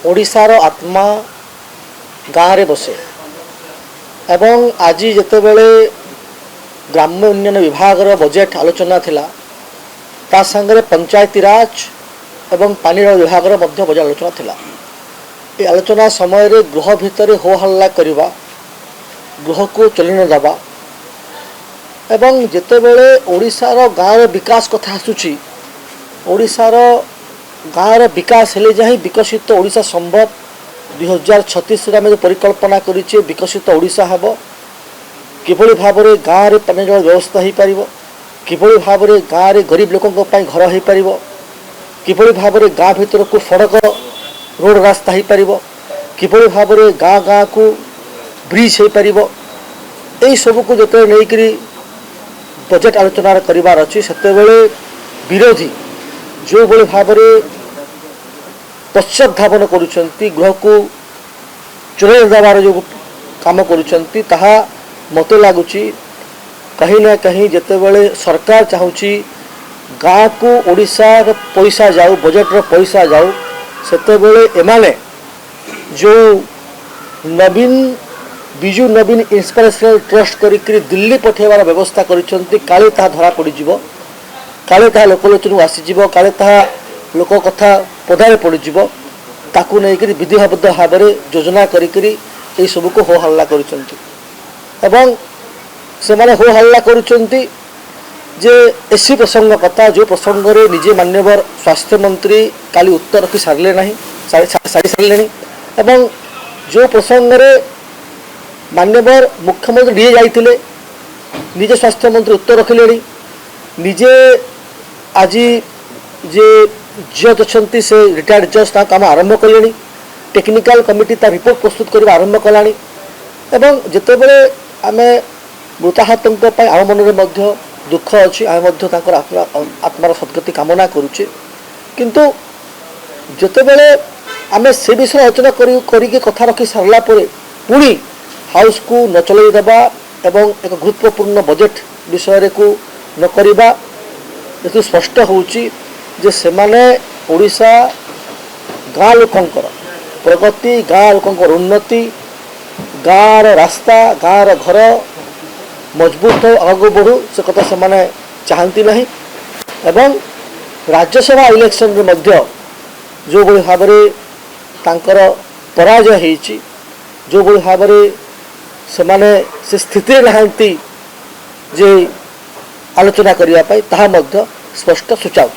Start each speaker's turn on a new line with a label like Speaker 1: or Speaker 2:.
Speaker 1: ओडिशार आत्मा गाँव रे बसे एवं आज जितेबले ग्राम्य उन्नयन विभाग बजेट आलोचना थिला ता संगे पंचायती राज एवं पानी विभाग बजेट आलोचना थिला। ये आलोचना समय रे गृह भितर हो हल्ला करवा गृह को चली न दबा एवं जितेबले ओडिशार गाँव विकास कथा आसुची ओडिशार गाँव विकास हेले जा विकसित ओडिशा संभव 2036 आम परिकल्पना करिचे विकसित ओडिशा हेब किभली भाव में गाँव में पानी जल व्यवस्था हो पार किभली भाव में गाँव में गरीब लोकों घर हो पार किभली भाव में गाँ भीतर को सड़क रोड रास्ता हो पार किभली भाव में गाँ गाँ को ब्रिज हो पार यही सबको जो नहीं बजेट आलोचना करार अच्छी से विरोधी जो भाई भाव में पश्चाधावन करुँच गृह को चुराई देवार जो काम करुँच मत लगुच कहीं ना कहीं जितेबले सरकार चाहूँगी गाँ को ओडिशा पैसा जाऊ बजेट्र पैसा जाऊ सेतेबले एमाने जो नवीन बिजु नवीन इंस्पिरेशनल ट्रस्ट करी दिल्ली पठेबार व्यवस्था करिसेंती काले ता धरा पड़ीजिवो काले ता लोकलोचन आसीजिवो काले ता लोक कथा पदारे पड़ीजिवो ताकू नहीं करी विधिबद्ध भाव में योजना करी ये सब को हो हल्ला करिसेंती एवं से माने हो हल्ला करुचंती जे एसी प्रसंग कथा जो प्रसंग रे निजे मान्यवर स्वास्थ्य मंत्री काली उत्तर रखी सारे ना सारी सारे एवं जो प्रसंग रे मान्यवर मुख्यमंत्री दिए जाइए निजे स्वास्थ्य मंत्री उत्तर रखिले निजे आज जे जज अच्छा से रिटायर्ड जज ता काम आरंभ कले टेक्निकल कमिटी ता रिपोर्ट प्रस्तुत करने आरंभ कलानी एवं जितेबले आम मृताहतों आम मन में दुख अच्छी आम आत्मार सद्गति कामना करुचे किंतु जितेबले आम से विषय आलोचना करी कथा रखी सारा पुणी हाउस को न चलई देवा एवं एक गुरुत्वपूर्ण बजेट विषय को न करवा ये स्पष्ट होची जे से माने ओडिशा गाँ लोकंकर प्रगति गाँ लोकंकर उन्नति गाँव रास्ता गाँव घर मजबूत हो आगे बढ़ू से कथा से माने चाहती नहीं एवं राज्यसभा इलेक्शन रे मध्य जो भाई भाव में तांकर पराजय होईची जो भाई भाव में से माने से स्थिति नहांती जे आलोचना करने स्पष्ट सूचाऊँ।